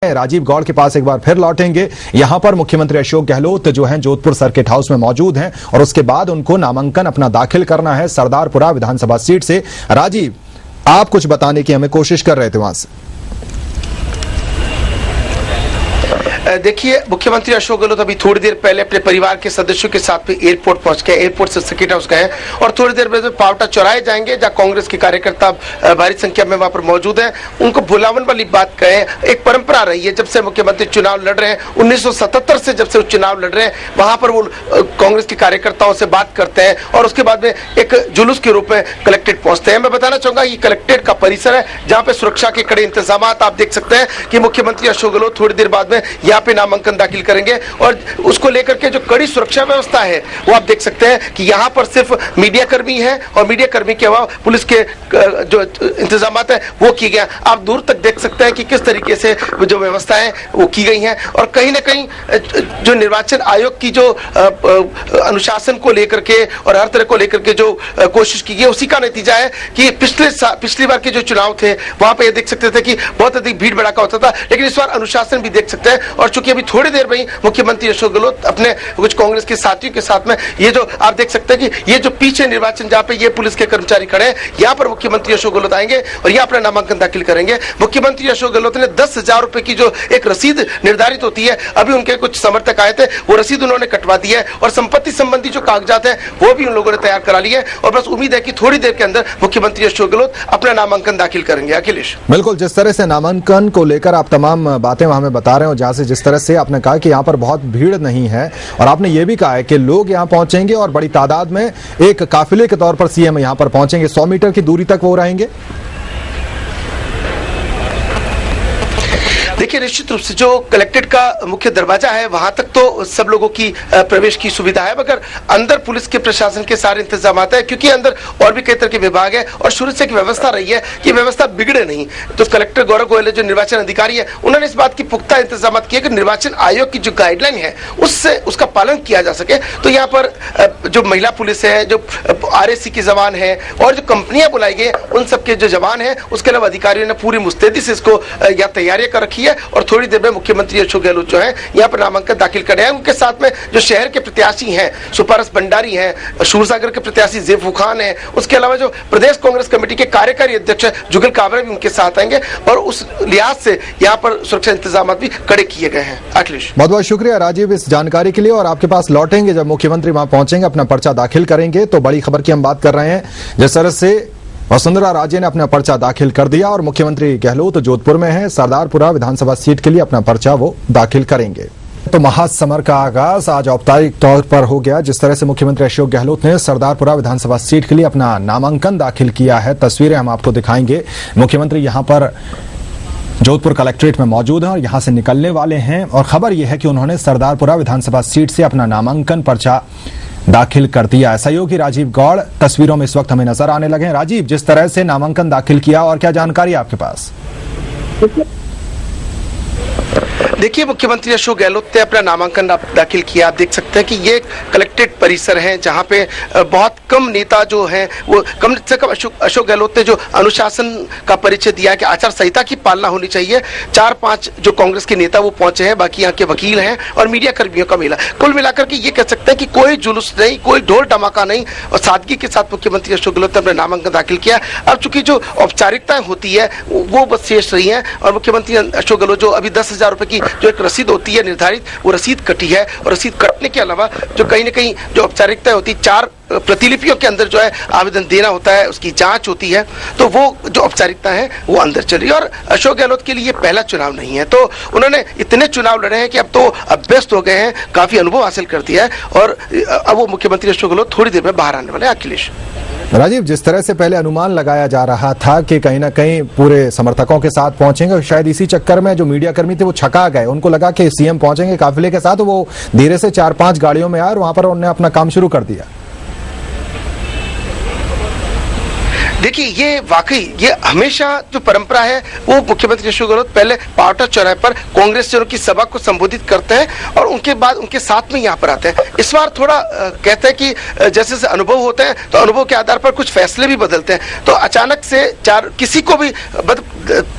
राजीव गौड़ के पास एक बार फिर लौटेंगे। यहां पर मुख्यमंत्री अशोक गहलोत जो हैं जोधपुर सर्किट हाउस में मौजूद हैं और उसके बाद उनको नामांकन अपना दाखिल करना है सरदारपुरा विधानसभा सीट से। राजीव, आप कुछ बताने की हमें कोशिश कर रहे थे वहां से। देखिए, मुख्यमंत्री अशोक गहलोत अभी थोड़ी देर पहले अपने परिवार के सदस्यों के साथ में एयरपोर्ट पहुंच गए। एयरपोर्ट से सर्किट हाउस गए और थोड़ी देर में पावटा चौराहे जाएंगे जहां कांग्रेस के कार्यकर्ता भारी संख्या में वहां पर मौजूद हैं। उनको भुलावन वाली बात कहें, एक परंपरा रही है जब से मुख्यमंत्री चुनाव लड़ रहे हैं, 1977 से जब से वो चुनाव लड़ रहे हैं, वहां पर वो कांग्रेस के कार्यकर्ताओं से बात करते हैं और उसके बाद में एक जुलूस के रूप में कलेक्ट्रेट पहुंचते हैं। मैं बताना चाहूंगा ये कलेक्ट्रेट का परिसर है जहां पे सुरक्षा के कड़े इंतजाम आप देख सकते हैं कि मुख्यमंत्री अशोक गहलोत थोड़ी देर बाद में यहाँ पे नामांकन दाखिल करेंगे और उसको लेकर के जो कड़ी सुरक्षा व्यवस्था है वो आप देख सकते हैं कि यहाँ पर सिर्फ मीडिया कर्मी है और मीडिया कर्मी के अलावा पुलिस के जो इंतजाम है वो किए गए। आप दूर तक देख सकते हैं कि किस तरीके से जो व्यवस्थाएं वो की गई हैं और कहीं ना कहीं जो निर्वाचन आयोग की जो अनुशासन को लेकर के और हर तरह को लेकर के जो कोशिश की गई उसी का नतीजा है कि पिछली बार के जो चुनाव थे वहां पे ये देख सकते थे कि बहुत अधिक भीड़ भड़ाका होता था, लेकिन इस बार अनुशासन भी देख सकते हैं। और चूंकि अभी थोड़ी देर में ही मुख्यमंत्री अशोक गहलोत अपने कुछ कांग्रेस के साथियों के साथ में ये जो आप देख सकते हैं कि ये जो पीछे निर्वाचन जहां पे ये पुलिस के कर्मचारी खड़े हैं, यहाँ पर मुख्यमंत्री अशोक गहलोत आएंगे और यहाँ अपना नामांकन दाखिल करेंगे। मुख्यमंत्री अशोक गहलोत ने 10,000 रुपए की जो एक रसीद निर्धारित होती है, अभी उनके कुछ समर्थक आए थे, वो रसीद उन्होंने कटवा दी है और संपत्ति संबंधी जो कागजात है वो भी उन लोगों ने तैयार करा लिए और बस उम्मीद है कि थोड़ी देर के अंदर मुख्यमंत्री अशोक गहलोत अपना नामांकन दाखिल करेंगे। अखिलेश, बिल्कुल, जिस तरह से नामांकन को लेकर आप तमाम बातें हमें बता रहे हैं और जहां से जिस तरह से आपने कहा कि यहाँ पर बहुत भीड़ नहीं है और आपने ये भी कहा है कि लोग यहाँ पहुंचेंगे और बड़ी तादाद में एक काफिले के तौर पर सीएम यहाँ पर पहुंचेंगे, 100 मीटर की दूरी तक वो रहेंगे। देखिए, निश्चित रूप से जो कलेक्ट्रेट का मुख्य दरवाजा है वहां तक तो सब लोगों की प्रवेश की सुविधा है, मगर अंदर पुलिस के प्रशासन के सारे इंतजाम है क्योंकि अंदर और भी कई तरह के विभाग है और शुरू से एक व्यवस्था रही है कि व्यवस्था बिगड़े नहीं। तो कलेक्टर गौरव गोयल जो निर्वाचन अधिकारी है उन्होंने इस बात की पुख्ता इंतजाम किए कि निर्वाचन आयोग की जो गाइडलाइन है उससे उसका पालन किया जा सके। तो यहाँ पर जो महिला पुलिस है, जो RSC के जवान है और जो कंपनियां बुलाई गई उन सबके जो जवान है, उसके अलावा अधिकारियों ने पूरी मुस्तैदी से इसको यहाँ तैयारियां कर रखी है और थोड़ी देर में मुख्यमंत्री अशोक गहलोत जो है यहाँ पर नामांकन दाखिल कर रहे हैं। उनके साथ में जो शहर के प्रत्याशी हैं, सुपारस भंडारी हैं, शूरसागर के प्रत्याशी ज़ैफू खान हैं, उसके अलावा जो प्रदेश कांग्रेस कमेटी के कार्यकारी अध्यक्ष जुगल काबरा भी उनके साथ आएंगे और उस लिहाज से यहाँ पर सुरक्षा इंतजाम भी कड़े किए गए हैं। अखिलेश, बहुत बहुत शुक्रिया राजीव इस जानकारी के लिए और आपके पास लौटेंगे जब मुख्यमंत्री वहां पहुंचेंगे, अपना पर्चा दाखिल करेंगे। तो बड़ी खबर की हम बात कर रहे हैं, जिस तरह से वसुंधरा राजे ने अपना पर्चा दाखिल कर दिया और मुख्यमंत्री गहलोत जोधपुर में है, सरदारपुरा विधानसभा सीट के लिए अपना पर्चा वो दाखिल करेंगे। तो महासमर का आगाज आज औपचारिक तौर पर हो गया। जिस तरह से मुख्यमंत्री अशोक गहलोत ने सरदारपुरा विधानसभा सीट के लिए अपना नामांकन दाखिल किया है, तस्वीरें हम आपको दिखाएंगे। मुख्यमंत्री यहां पर जोधपुर कलेक्ट्रेट में मौजूद हैं और यहां से निकलने वाले हैं और खबर यह है कि उन्होंने सरदारपुरा विधानसभा सीट से अपना नामांकन पर्चा दाखिल कर दिया है। सहयोगी राजीव गौड़ तस्वीरों में इस वक्त हमें नजर आने लगे हैं। राजीव, जिस तरह से नामांकन दाखिल किया और क्या जानकारी है आपके पास? देखिए, मुख्यमंत्री अशोक गहलोत ने अपना नामांकन दाखिल किया। आप देख सकते हैं कि ये कलेक्ट्रेट परिसर है जहां पे बहुत कम नेता जो हैं वो कम से कम अशोक गहलोत ने जो अनुशासन का परिचय दिया कि आचार संहिता की पालना होनी चाहिए। 4-5 जो कांग्रेस के नेता वो पहुंचे हैं, बाकी यहाँ के वकील हैं और मीडिया कर्मियों का मेला। कुल मिलाकर के ये कह सकते हैं कि कोई जुलूस नहीं, कोई ढोल धमाका नहीं और सादगी के साथ मुख्यमंत्री अशोक गहलोत ने अपना नामांकन दाखिल किया। अब चूंकि जो औपचारिकताएं होती है वो बस शेष रही है और मुख्यमंत्री अशोक गहलोत जो अभी 10,000 रुपए की जो एक रसीद होती है निर्धारित, वो रसीद कटी है और रसीद कटने के अलावा जो कहीं ना कहीं जो औपचारिकता होती है, 4 प्रतिलिपियों के अंदर जो है आवेदन देना होता है, उसकी जांच होती है, तो वो जो औपचारिकता है वो अंदर चल रही है। और अशोक गहलोत के लिए पहला चुनाव नहीं है, तो उन्होंने इतने चुनाव लड़े हैं कि अब तो अभ्यस्त हो गए हैं, काफी अनुभव हासिल कर दिया है और अब वो मुख्यमंत्री अशोक गहलोत थोड़ी देर में बाहर आने वाले हैं। अखिलेश, राजीव, जिस तरह से पहले अनुमान लगाया जा रहा था कि कहीं ना कहीं पूरे समर्थकों के साथ पहुंचेंगे, शायद इसी चक्कर में जो मीडिया कर्मी थे वो छका गए, उनको लगा कि सीएम पहुंचेंगे काफिले के साथ, तो वो धीरे से 4-5 गाड़ियों में आए और वहां पर उन्होंने अपना काम शुरू कर दिया। देखिए, ये वाकई ये हमेशा जो परंपरा है वो मुख्यमंत्री अशोक गहलोत पहले पावटा चौराहे पर कांग्रेस जनों की सभा को संबोधित करते हैं और उनके बाद उनके साथ में यहाँ पर आते हैं। इस बार थोड़ा कहते हैं कि जैसे जैसे अनुभव होते हैं तो अनुभव के आधार पर कुछ फैसले भी बदलते हैं। तो अचानक से किसी को भी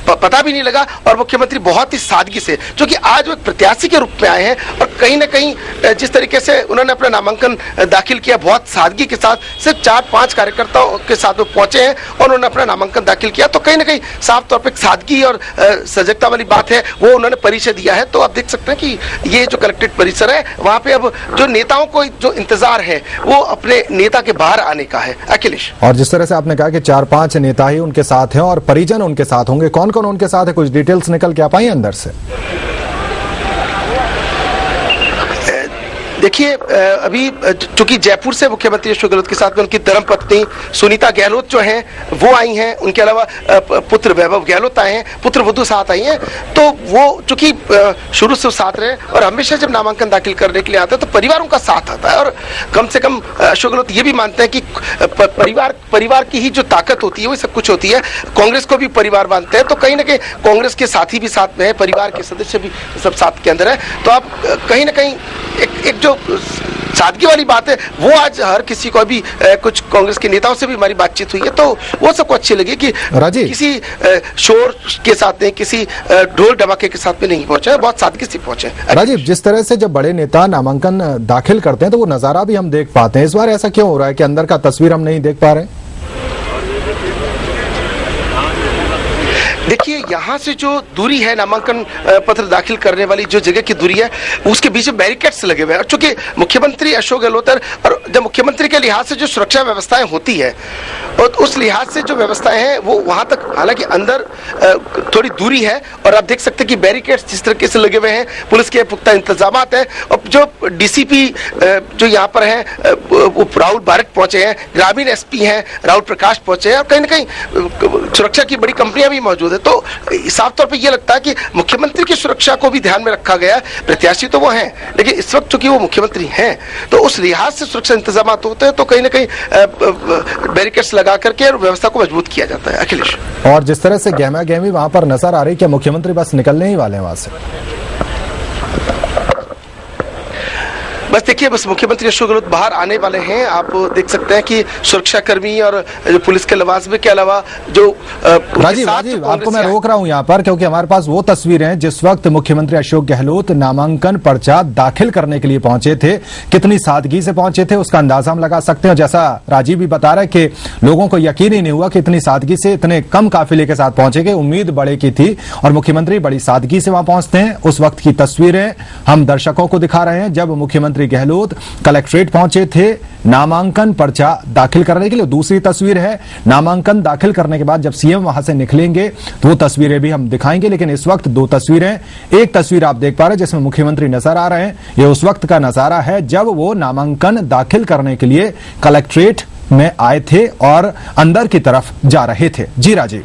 पता भी नहीं लगा और मुख्यमंत्री बहुत ही सादगी से, जो कि आज वो एक प्रत्याशी के रूप में आए हैं और कहीं ना कहीं जिस तरीके से उन्होंने अपना नामांकन दाखिल किया, बहुत सादगी के साथ सिर्फ 4-5 कार्यकर्ताओं के साथ वो पहुंचे हैं और उन्होंने अपना नामांकन दाखिल किया। तो कहीं ना कहीं साफ तौर पर सादगी और सजगता वाली बात है वो उन्होंने परिचय दिया है। तो आप देख सकते हैं कि ये जो कलेक्ट्रेट परिसर है वहां पे अब जो नेताओं को जो इंतजार है वो अपने नेता के बाहर आने का है। अखिलेश, और जिस तरह से आपने कहा कि 4-5 नेता ही उनके साथ हैं और परिजन उनके साथ होंगे, कौन कौन उनके साथ है, कुछ डिटेल्स निकल के आ पाई अंदर से? देखिए, अभी चूंकि जयपुर से मुख्यमंत्री अशोक गहलोत के साथ में उनकी धर्मपत्नी सुनीता गहलोत जो हैं वो आई हैं, उनके अलावा पुत्र वैभव गहलोत आए हैं, पुत्र वधू साथ आई हैं। तो वो चूंकि शुरू से साथ रहे और हमेशा जब नामांकन दाखिल करने के लिए आते हैं तो परिवारों का साथ आता है और कम से कम अशोक गहलोत ये भी मानते हैं कि परिवार की ही जो ताकत होती है वही सब कुछ होती है। कांग्रेस को भी परिवार मानते हैं, तो कहीं ना कहीं कांग्रेस के साथी भी साथ में है, परिवार के सदस्य भी सब साथ के अंदर है। तो आप कहीं ना कहीं एक जो सादगी वाली बात है वो आज हर किसी को, अभी कुछ कांग्रेस के नेताओं से भी हमारी बातचीत हुई है तो वो सबको अच्छी लगी कि किसी शोर के साथ नहीं, किसी ढोल धमाके के साथ में नहीं पहुंचे, बहुत सादगी से पहुंचे। राजीव, जिस तरह से जब बड़े नेता नामांकन दाखिल करते हैं तो वो नजारा भी हम देख पाते हैं, इस बार ऐसा क्यों हो रहा है कि अंदर का तस्वीर हम नहीं देख पा रहे? देखिए, यहाँ से जो दूरी है नामांकन पत्र दाखिल करने वाली जो जगह की दूरी है उसके बीच में बैरिकेड्स लगे हुए हैं और चूंकि मुख्यमंत्री अशोक गहलोत और जब मुख्यमंत्री के लिहाज से जो सुरक्षा व्यवस्थाएं होती है और उस लिहाज से जो व्यवस्थाएं हैं वो वहां तक, हालांकि अंदर थोड़ी दूरी है और आप देख सकते हैं कि बैरिकेड्स जिस तरीके से लगे हुए हैं, पुलिस के पुख्ता इंतजाम हैं और जो डीसीपी जो यहाँ पर है वो राहुल बारिक पहुंचे हैं, ग्रामीण एसपी हैं राहुल प्रकाश पहुंचे हैं और कहीं ना कहीं सुरक्षा की बड़ी कंपनियां भी मौजूद है। तो साफ तौर पे ये लगता है कि मुख्यमंत्री की सुरक्षा को भी ध्यान में रखा गया है। प्रत्याशी तो वो हैं लेकिन इस वक्त चूंकि वो मुख्यमंत्री हैं तो उस लिहाज से सुरक्षा इंतजाम होते हैं, तो कहीं ना कहीं बैरिकेड्स लगा करके व्यवस्था को मजबूत किया जाता है। अखिलेश, और जिस तरह से गहमा गहमी वहां पर नजर आ रही, क्या मुख्यमंत्री बस निकलने ही वाले हैं वहां से? बस देखिए, बस मुख्यमंत्री अशोक गहलोत बाहर आने वाले हैं। आप देख सकते हैं कि सुरक्षाकर्मी और जो पुलिस के लवाजमे के अलावा जो राजीव आपको मैं रोक रहा हूं यहाँ पर क्योंकि हमारे पास वो तस्वीरें हैं जिस वक्त मुख्यमंत्री अशोक गहलोत नामांकन पर्चा दाखिल करने के लिए पहुंचे थे, कितनी सादगी से पहुंचे थे उसका अंदाजा हम लगा सकते हैं। जैसा राजीव भी बता रहा है कि लोगों को यकीन ही नहीं हुआ कि इतनी सादगी से इतने कम काफिले के साथ पहुंचेंगे, उम्मीद बड़े की थी और मुख्यमंत्री बड़ी सादगी से वहां पहुंचते हैं। उस वक्त की तस्वीरें हम दर्शकों को दिखा रहे हैं जब मुख्यमंत्री गहलोत कलेक्ट्रेट पहुंचे थे नामांकन पर्चा दाखिल करने के लिए। दूसरी तस्वीर है नामांकन दाखिल करने के बाद जब सीएम वहां से निकलेंगे तो वो तस्वीरें भी हम दिखाएंगे, लेकिन इस वक्त दो तस्वीरें, एक तस्वीर आप देख पा रहे हैं जिसमें मुख्यमंत्री नजर आ रहे हैं, ये उस वक्त का नजारा है जब वो नामांकन दाखिल करने के लिए कलेक्ट्रेट में आए थे और अंदर की तरफ जा रहे थे। जी राजीव।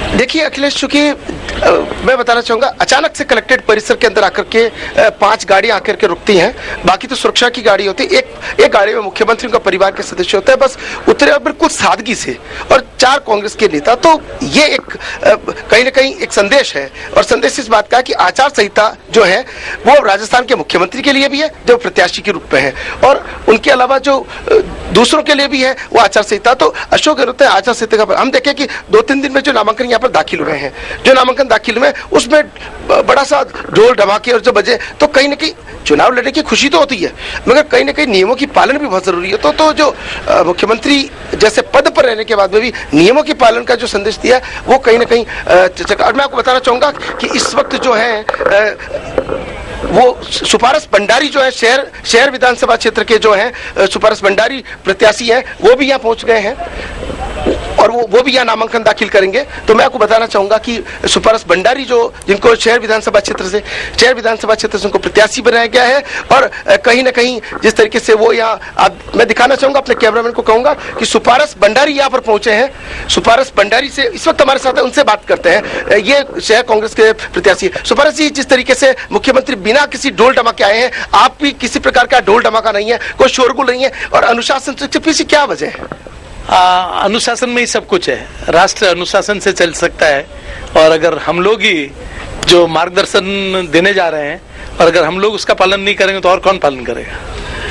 देखिए अखिलेश, चूंकि मैं बताना चाहूंगा अचानक से कलेक्ट्रेट परिसर के अंदर आकर के 5 गाड़ियां आकर के रुकती हैं, बाकी तो सुरक्षा की गाड़ी होती है। एक गाड़ी में मुख्यमंत्री का परिवार के सदस्य होते हैं, बस उतरे और बिल्कुल सादगी से, और 4 कांग्रेस के नेता। तो ये एक कहीं ना कहीं एक संदेश है और संदेश इस बात का कि आचार संहिता जो है वो राजस्थान के मुख्यमंत्री के लिए भी है जो प्रत्याशी के रूप में है और उनके अलावा जो दूसरों के लिए भी है वो आचार संहिता। तो अशोक गहलोत ने आचार संहिता का हम देखें कि 2-3 दिन में जो नामांकन यहाँ पर दाखिल हुए हैं, जो नामांकन दाखिल हुए उसमें बड़ा सा ढोल धमाके और जो बजे, तो कहीं ना कहीं चुनाव लड़ने की खुशी तो होती है मगर कहीं ना कहीं नियमों की पालन भी बहुत जरूरी है। तो जो मुख्यमंत्री जैसे पद पर रहने के बाद में भी नियमों की पालन का जो संदेश दिया वो कहीं ना कहीं और मैं आपको बताना चाहूंगा कि इस वक्त जो है वो सुपारस भंडारी जो है शहर विधानसभा क्षेत्र के जो है सुपारस भंडारी प्रत्याशी हैं वो भी यहाँ पहुंच गए हैं। और वो भी यहाँ नामांकन दाखिल करेंगे। तो मैं आपको बताना चाहूंगा कि सुपारस भंडारी जो जिनको शहर विधानसभा क्षेत्र से उनको प्रत्याशी बनाया गया है, और कहीं ना कहीं जिस तरीके से वो यहाँ मैं दिखाना चाहूंगा, अपने कैमरामैन को कहूंगा कि सुपारस भंडारी यहाँ पर पहुंचे हैं। सुपारस भंडारी से इस वक्त हमारे साथ है, उनसे बात करते हैं। ये शहर कांग्रेस के प्रत्याशी सुपारस जी, जिस तरीके से मुख्यमंत्री बिना किसी ढोल धमाके आए हैं, आप भी किसी प्रकार का ढोल धमाका नहीं है, कोई शोरगुल नहीं है, और अनुशासन से पीछे क्या वजह है? अनुशासन में ही सब कुछ है। राष्ट्र अनुशासन से चल सकता है, और अगर हम लोग ही जो मार्गदर्शन देने जा रहे हैं और अगर हम लोग उसका पालन नहीं करेंगे तो और कौन पालन करेगा?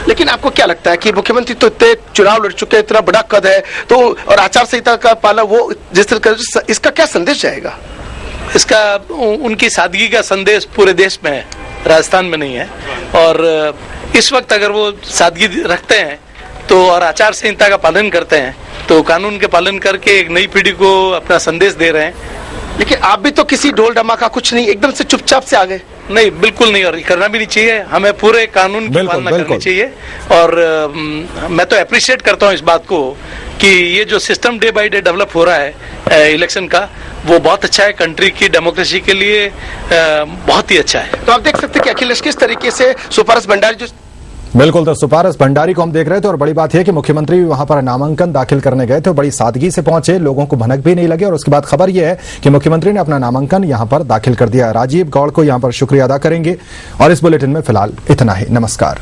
लेकिन आपको क्या लगता है कि मुख्यमंत्री तो इतने चुनाव लड़ चुके हैं, इतना बड़ा कद है, तो और आचार संहिता का पालन, वो जिस तरह इसका क्या संदेश जाएगा? इसका उनकी सादगी का संदेश पूरे देश में है, राजस्थान में नहीं है। और इस वक्त अगर वो सादगी रखते हैं तो और आचार संहिता का पालन करते हैं तो कानून के पालन करके एक नई पीढ़ी को अपना संदेश दे रहे हैं। लेकिन आप भी तो किसी ढोल धमाका कुछ नहीं, एकदम से चुपचाप से आ गए। नहीं, बिल्कुल नहीं, और करना भी नहीं चाहिए। हमें पूरे कानून की पालना करनी चाहिए। और मैं तो अप्रिशिएट करता हूँ इस बात को कि ये जो system day by day develop हो रहा है इलेक्शन का, वो बहुत अच्छा है, कंट्री की डेमोक्रेसी के लिए बहुत ही अच्छा है। तो आप देख सकते हैं कि अखिलेश किस तरीके से सुपारस भंडारी जो बिल्कुल, तो सुपारस भंडारी को हम देख रहे थे, और बड़ी बात यह कि मुख्यमंत्री वहां पर नामांकन दाखिल करने गए थे, बड़ी सादगी से पहुंचे, लोगों को भनक भी नहीं लगे, और उसके बाद खबर यह है कि मुख्यमंत्री ने अपना नामांकन यहां पर दाखिल कर दिया। राजीव गौड़ को यहां पर शुक्रिया अदा करेंगे, और इस बुलेटिन में फिलहाल इतना ही। नमस्कार।